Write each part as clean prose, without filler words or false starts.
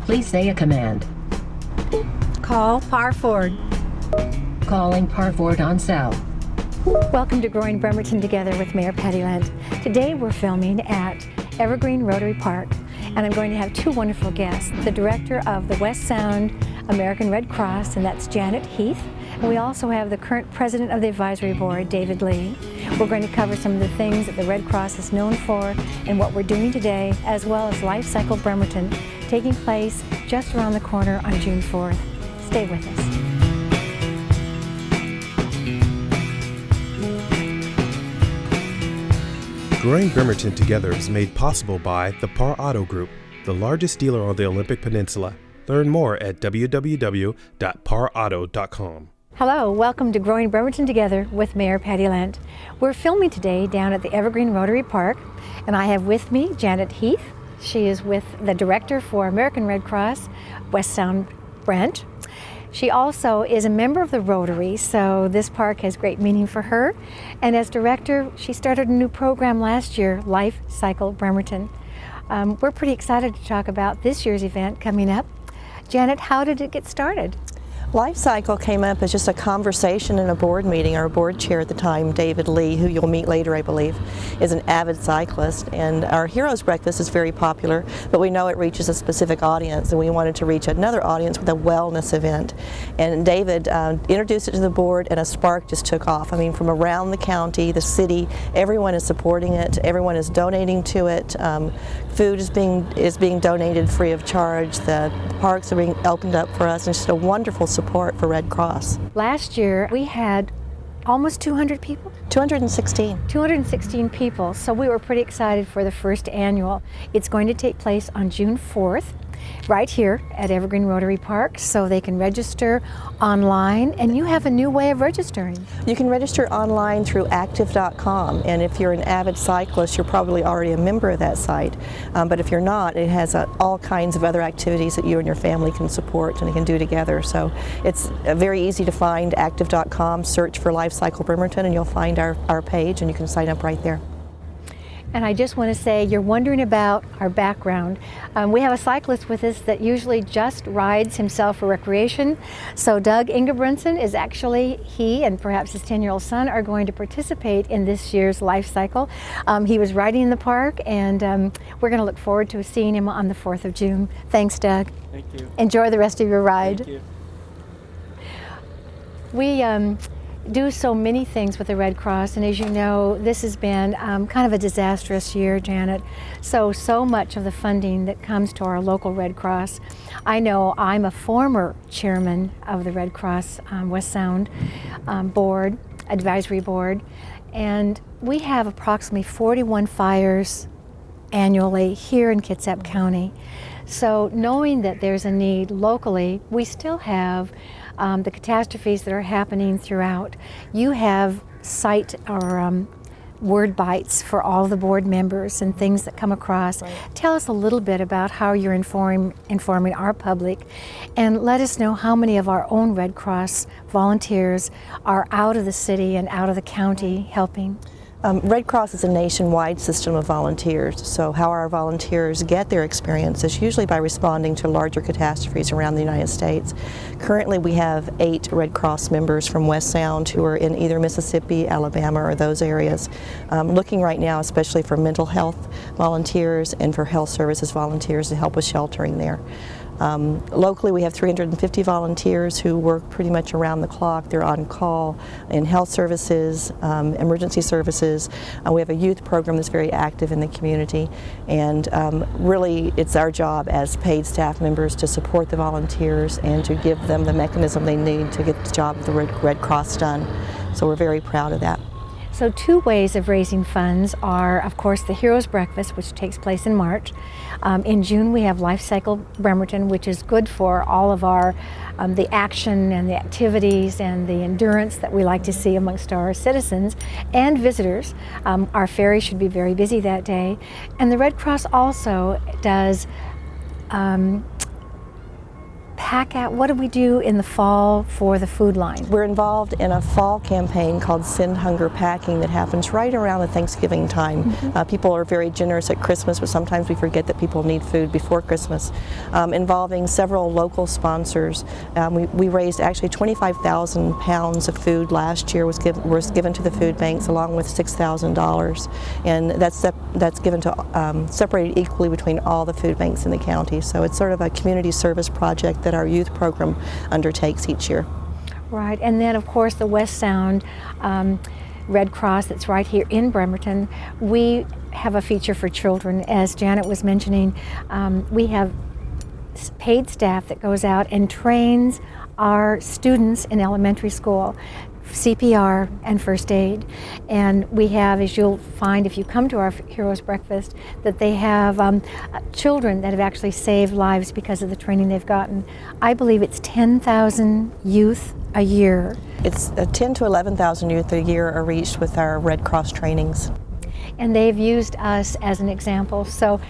Please say a command. Call Parford. Calling Parford on cell. Welcome to Growing Bremerton Together with Mayor Patty Lent. Today we're filming at Evergreen Rotary Park, and I'm going to have two wonderful guests. The director of the West Sound American Red Cross, and that's Janet Heath. And we also have the current president of the advisory board, David Lee. We're going to cover some of the things that the Red Cross is known for and what we're doing today, as well as Life Cycle Bremerton, taking place just around the corner on June 4th. Stay with us. Growing Bremerton Together is made possible by the Par Auto Group, the largest dealer on the Olympic Peninsula. Learn more at www.parauto.com. Hello, welcome to Growing Bremerton Together with Mayor Patty Lent. We're filming today down at the Evergreen Rotary Park, and I have with me Janet Heath. She is with the director for American Red Cross, West Sound Brent. She also is a member of the Rotary, so this park has great meaning for her. And as director, she started a new program last year, Life Cycle Bremerton. We're pretty excited to talk about this year's event coming up. Janet, how did it get started? Life Cycle came up as just a conversation in a board meeting. Our board chair at the time, David Lee, who you'll meet later, I believe, is an avid cyclist, and our Heroes Breakfast is very popular, but we know it reaches a specific audience, and we wanted to reach another audience with a wellness event. And David introduced it to the board, and a spark just took off. I mean, from around the county, the city, everyone is supporting it, everyone is donating to it. Food is being donated free of charge. The parks are being opened up for us, and it's just a wonderful support for Red Cross. Last year we had almost 200 people? 216. 216 people, so we were pretty excited for the first annual. It's going to take place on June 4th, right here at Evergreen Rotary Park, so they can register online, and you have a new way of registering. You can register online through active.com, and if you're an avid cyclist, you're probably already a member of that site. But if you're not, it has all kinds of other activities that you and your family can support and can do together. So it's very easy to find, active.com, search for Life Cycle Bremerton, and you'll find our page, and you can sign up right there. And I just want to say, you're wondering about our background. We have a cyclist with us that usually just rides himself for recreation. So Doug Ingebrigtsen is actually, he and perhaps his 10-year-old son are going to participate in this year's Life Cycle. He was riding in the park, and we're going to look forward to seeing him on the 4th of June. Thanks, Doug. Thank you. Enjoy the rest of your ride. Thank you. We do so many things with the Red Cross, and as you know, this has been kind of a disastrous year, Janet. So much of the funding that comes to our local Red Cross. I know I'm a former chairman of the Red Cross West Sound board, advisory board, and we have approximately 41 fires annually here in Kitsap County. So knowing that there's a need locally, we still have the catastrophes that are happening throughout. You have site or word bites for all the board members and things that come across. Right. Tell us a little bit about how you're informing our public, and let us know how many of our own Red Cross volunteers are out of the city and out of the county helping. Red Cross is a nationwide system of volunteers, so how our volunteers get their experience is usually by responding to larger catastrophes around the United States. Currently we have 8 Red Cross members from West Sound who are in either Mississippi, Alabama, or those areas. Looking right now especially for mental health volunteers and for health services volunteers to help with sheltering there. Locally we have 350 volunteers who work pretty much around the clock. They're on call in health services, emergency services. We have a youth program that's very active in the community, and really it's our job as paid staff members to support the volunteers and to give them the mechanism they need to get the job of the Red Cross done. So we're very proud of that. So 2 ways of raising funds are, of course, the Heroes Breakfast, which takes place in March. In June we have Life Cycle Bremerton, which is good for all of our the action and the activities and the endurance that we like to see amongst our citizens and visitors. Our ferry should be very busy that day. And the Red Cross also does pack out? What do we do in the fall for the food line? We're involved in a fall campaign called Send Hunger Packing that happens right around the Thanksgiving time. People are very generous at Christmas, but sometimes we forget that people need food before Christmas. Involving several local sponsors, we raised actually 25,000 pounds of food last year was given to the food banks, along with $6,000, and that's given to separated equally between all the food banks in the county. So it's sort of a community service project that our youth program undertakes each year. Right, and then of course the West Sound Red Cross that's right here in Bremerton. We have a feature for children, as Janet was mentioning. We have paid staff that goes out and trains our students in elementary school CPR and first aid. And we have, as you'll find if you come to our Heroes Breakfast, that they have children that have actually saved lives because of the training they've gotten. I believe it's 10,000 youth a year. It's 10 to 11,000 youth a year are reached with our Red Cross trainings. And they've used us as an example. So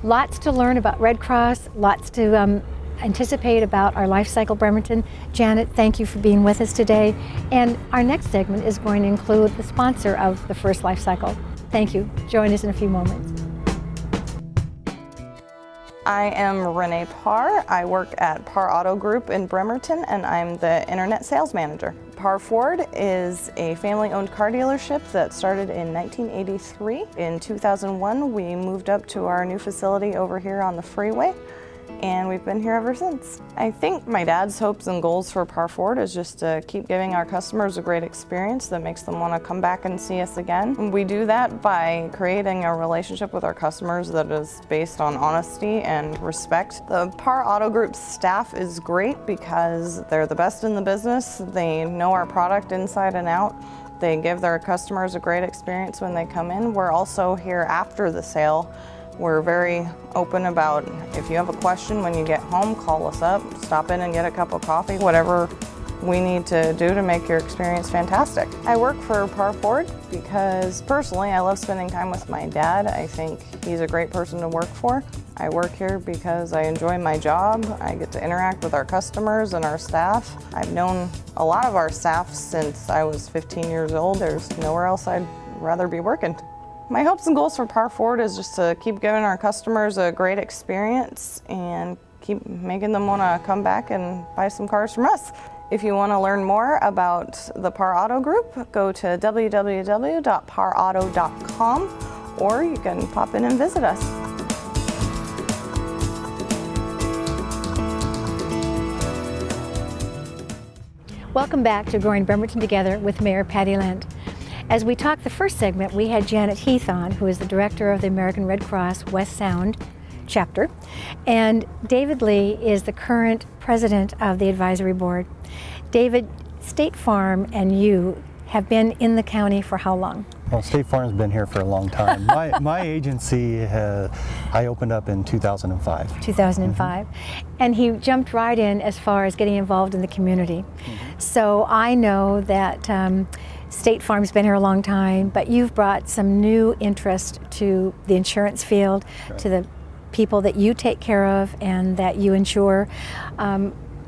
lots to learn about Red Cross, lots to anticipate about our Life Cycle Bremerton. Janet, thank you for being with us today. And our next segment is going to include the sponsor of the first Life Cycle. Thank you. Join us in a few moments. I am Renee Parr. I work at Parr Auto Group in Bremerton, and I'm the Internet Sales Manager. Parr Ford is a family-owned car dealership that started in 1983. In 2001, we moved up to our new facility over here on the freeway, and we've been here ever since. I think my dad's hopes and goals for Parr Ford is just to keep giving our customers a great experience that makes them want to come back and see us again. And we do that by creating a relationship with our customers that is based on honesty and respect. The Parr Auto Group's staff is great because they're the best in the business. They know our product inside and out. They give their customers a great experience when they come in. We're also here after the sale. We're very open about if you have a question when you get home, call us up, stop in and get a cup of coffee, whatever we need to do to make your experience fantastic. I work for Parr Ford because personally I love spending time with my dad. I think he's a great person to work for. I work here because I enjoy my job. I get to interact with our customers and our staff. I've known a lot of our staff since I was 15 years old. There's nowhere else I'd rather be working. My hopes and goals for Parr Ford is just to keep giving our customers a great experience and keep making them want to come back and buy some cars from us. If you want to learn more about the Parr Auto Group, go to www.parauto.com, or you can pop in and visit us. Welcome back to Growing Bremerton Together with Mayor Patty Lent. As we talked the first segment, we had Janet Heath on, who is the director of the American Red Cross West Sound chapter, and David Lee is the current president of the advisory board. David, State Farm and you have been in the county for how long? Well, State Farm's been here for a long time. My agency, I opened up in 2005. 2005. And he jumped right in as far as getting involved in the community. So I know that State Farm's been here a long time, but you've brought some new interest to the insurance field, to the people that you take care of and that you insure.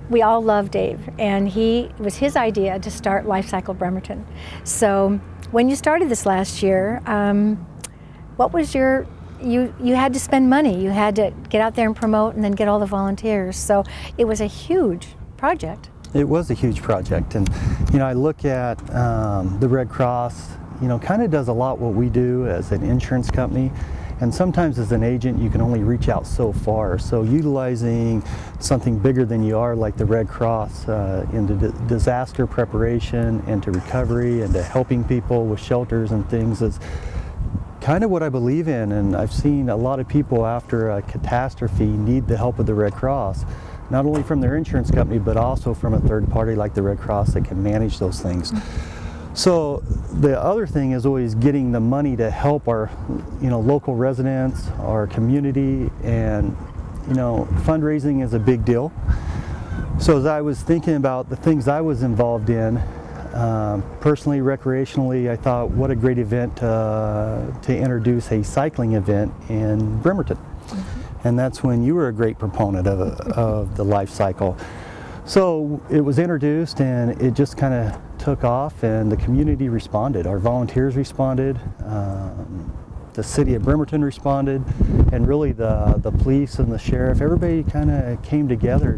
We all love Dave, and it was his idea to start Life Cycle Bremerton. So when you started this last year, what was you had to spend money, you had to get out there and promote and then get all the volunteers. So it was a huge project. It was a huge project, and I look at the Red Cross, kind of does a lot what we do as an insurance company, and sometimes as an agent you can only reach out so far. So utilizing something bigger than you are, like the Red Cross, into disaster preparation and to recovery and to helping people with shelters and things is kind of what I believe in. And I've seen a lot of people after a catastrophe need the help of the Red Cross, not only from their insurance company, but also from a third party like the Red Cross that can manage those things. So the other thing is always getting the money to help our, local residents, our community, and, fundraising is a big deal. So as I was thinking about the things I was involved in, personally, recreationally, I thought what a great event to introduce a cycling event in Bremerton. And that's when you were a great proponent of the life cycle. So it was introduced and it just kind of took off, and the community responded. Our volunteers responded, the city of Bremerton responded, and really the police and the sheriff, everybody kind of came together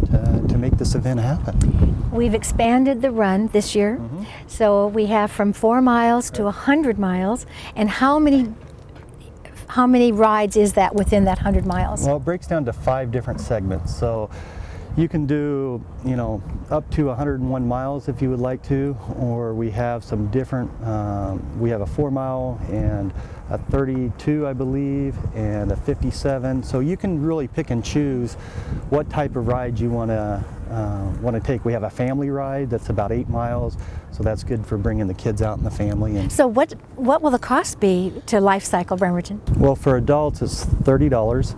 to make this event happen. We've expanded the run this year, so we have from 4 miles to 100 miles. And how many rides is that within that 100 miles? Well, it breaks down to 5 different segments. So you can do, up to 101 miles if you would like to, or we have some different, we have a 4 mile and a 32, I believe, and a 57. So you can really pick and choose what type of ride you want to take. We have a family ride that's about 8 miles, so that's good for bringing the kids out and the family. And So what will the cost be to Life Cycle Bremerton? well, for adults it's $30.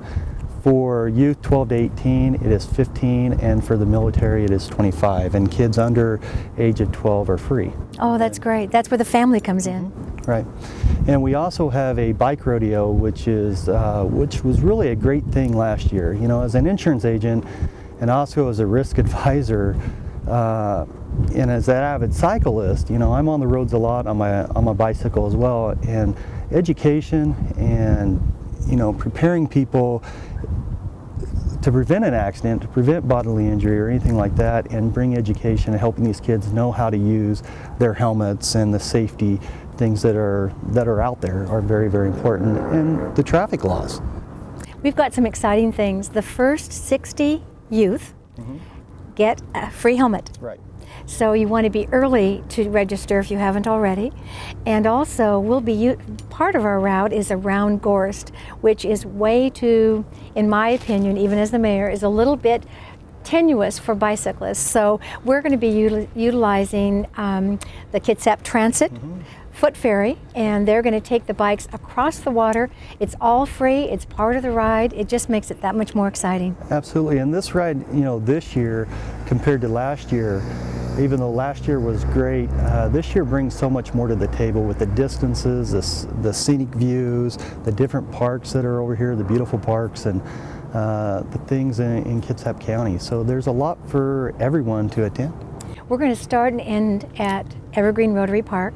For youth 12 to 18, it is $15, and for the military, it is $25. And kids under age of 12 are free. Oh, that's great. That's where the family comes in. Right. And we also have a bike rodeo, which was really a great thing last year. As an insurance agent, and also as a risk advisor, and as an avid cyclist, I'm on the roads a lot on my bicycle as well. And education and preparing people to prevent an accident, to prevent bodily injury or anything like that, and bring education and helping these kids know how to use their helmets and the safety things that are out there are very, very important, and the traffic laws. We've got some exciting things. The first 60 youth get a free helmet. Right. So you want to be early to register if you haven't already. And also, part of our route is around Gorst, which is way too, in my opinion, even as the mayor, is a little bit tenuous for bicyclists. So we're going to be utilizing the Kitsap Transit foot ferry, and they're going to take the bikes across the water. It's all free, it's part of the ride. It just makes it that much more exciting. Absolutely. And this ride, this year compared to last year, even though last year was great, this year brings so much more to the table with the distances, the scenic views, the different parks that are over here, the beautiful parks, and the things in Kitsap County. So there's a lot for everyone to attend. We're going to start and end at Evergreen Rotary Park.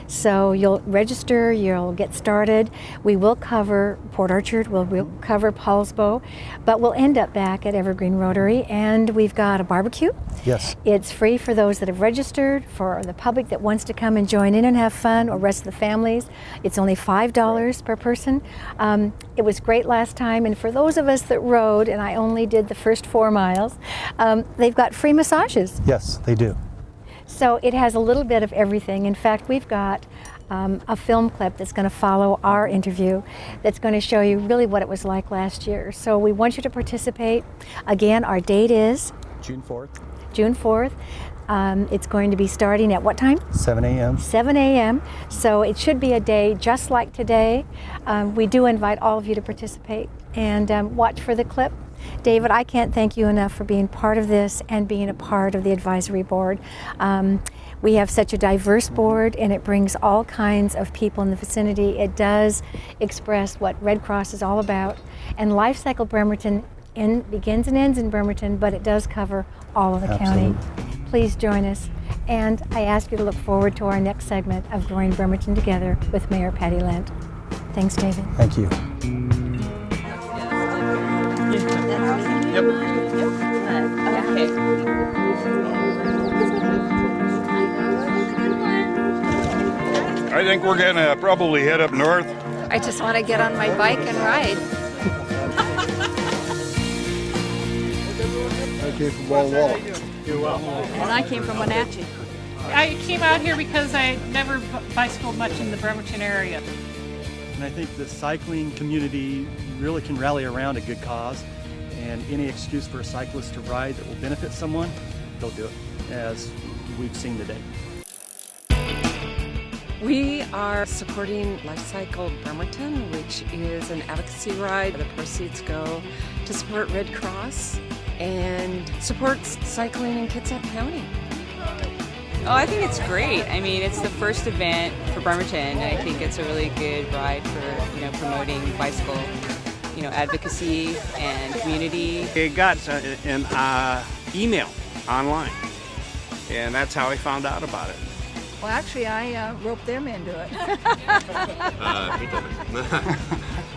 So you'll register, you'll get started. We will cover Port Orchard, we'll cover Paulsbo, but we'll end up back at Evergreen Rotary, and we've got a barbecue. Yes. It's free for those that have registered. For the public that wants to come and join in and have fun, or rest of the families, it's only $5 per person. It was great last time, and for those of us that rode, and I only did the first 4 miles, they've got free massages. Yes, they do. So it has a little bit of everything. In fact, we've got a film clip that's going to follow our interview that's going to show you really what it was like last year. So we want you to participate. Again, our date is June 4th. June 4th. It's going to be starting at what time? 7 a.m. 7 a.m. So it should be a day just like today. We do invite all of you to participate and watch for the clip. David, I can't thank you enough for being part of this and being a part of the advisory board. We have such a diverse board, and it brings all kinds of people in the vicinity. It does express what Red Cross is all about. And Life Cycle Bremerton begins and ends in Bremerton, but it does cover all of the county. Please join us. And I ask you to look forward to our next segment of Growing Bremerton Together with Mayor Patty Lent. Thanks, David. Thank you. I think we're gonna probably head up north. I just want to get on my bike and ride. I came from Walla Walla. And I came from Wenatchee. I came out here because I never bicycled much in the Bremerton area. And I think the cycling community really can rally around a good cause, and any excuse for a cyclist to ride that will benefit someone, they'll do it, as we've seen today. We are supporting Life Cycle Bremerton, which is an advocacy ride. The proceeds go to support Red Cross and supports cycling in Kitsap County. Oh, I think it's great. I mean, it's the first event for Bremerton, and I think it's a really good ride for, promoting bicycle advocacy and community. I got an email online, and that's how I found out about it. Well, actually, I roped them into it.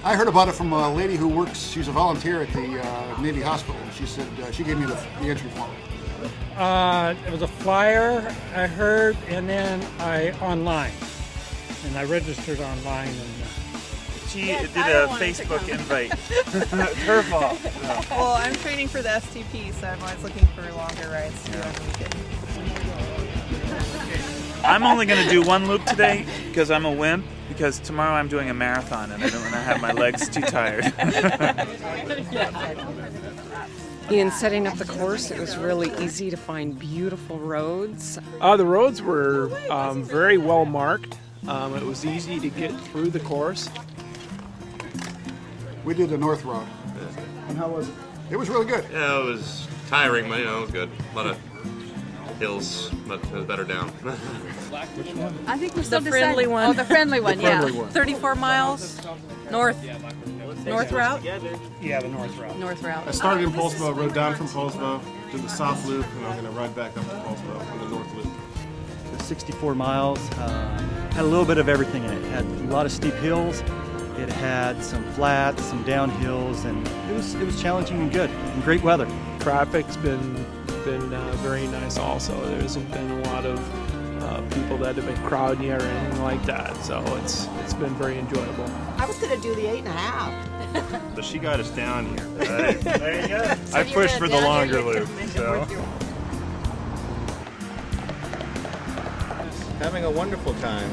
I heard about it from a lady who works, she's a volunteer at the Navy Hospital. She said she gave me the entry form. It was a flyer I heard, and then online, and I registered online. And she did a Facebook invite. It's her fault. No. Well, I'm training for the STP, so I'm always looking for longer rides to do on the weekend. I'm only going to do one loop today because I'm a wimp, because tomorrow I'm doing a marathon and I don't want to have my legs too tired. In setting up the course, it was really easy to find beautiful roads. The roads were very well marked. It was easy to get through the course. We did the north route. And how was it? It was really good. Yeah, it was tiring, but it was good. A lot of hills, but it was better down. Which one? I think we're still the friendly deciding. one. Oh, the friendly one, yeah. 34 miles north route? Yeah, the north route. North route. I started in Polsbo, rode down from Polsbo, did the south loop, and I'm going to ride back up to Polsbo on the north loop. It was 64 miles, had a little bit of everything in it. It had a lot of steep hills, it had some flats, some downhills, and it was challenging and good, and great weather. Traffic's been very nice also. There hasn't been a lot of people that have been crowding you or anything like that, so it's been very enjoyable. I was going to do the 8.5. So she got us down here. Right? There you go. I pushed for the longer loop. So. Having a wonderful time.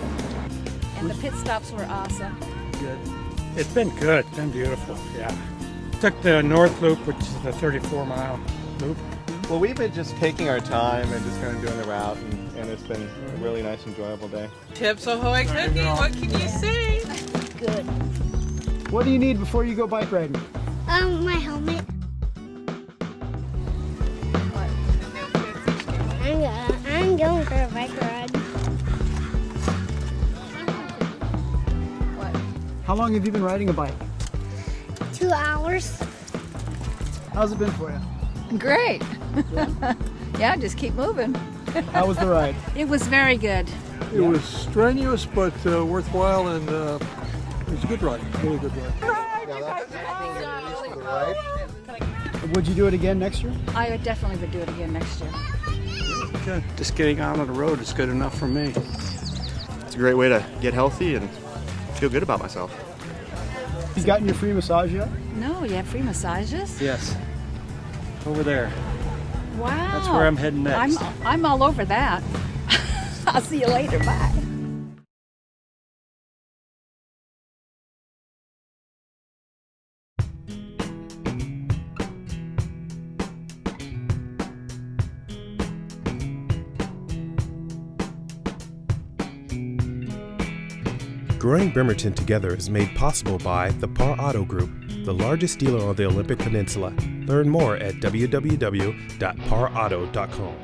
And the pit stops were awesome. Good. It's been good. It's been beautiful. Yeah. Took the north loop, which is the 34-mile loop. Well, we've been just taking our time and just kind of doing the route, and it's been a really nice, enjoyable day. Chips Ahoy cookie, what can you say? Good. What do you need before you go bike riding? My helmet. I'm going for a bike ride. What? How long have you been riding a bike? 2 hours. How's it been for you? Great. Yeah, just keep moving. How was the ride? It was very good. It was strenuous, but worthwhile, and it was a good ride. Really good ride. Would you do it again next year? I would definitely would do it again next year. Okay. Just getting out on the road is good enough for me. It's a great way to get healthy and feel good about myself. You gotten your free massage yet? No, you have free massages? Yes. Over there. Wow. That's where I'm heading next. I'm all over that. I'll see you later. Bye. Growing Bremerton together is made possible by the Par Auto Group, the largest dealer on the Olympic Peninsula. Learn more at www.parauto.com.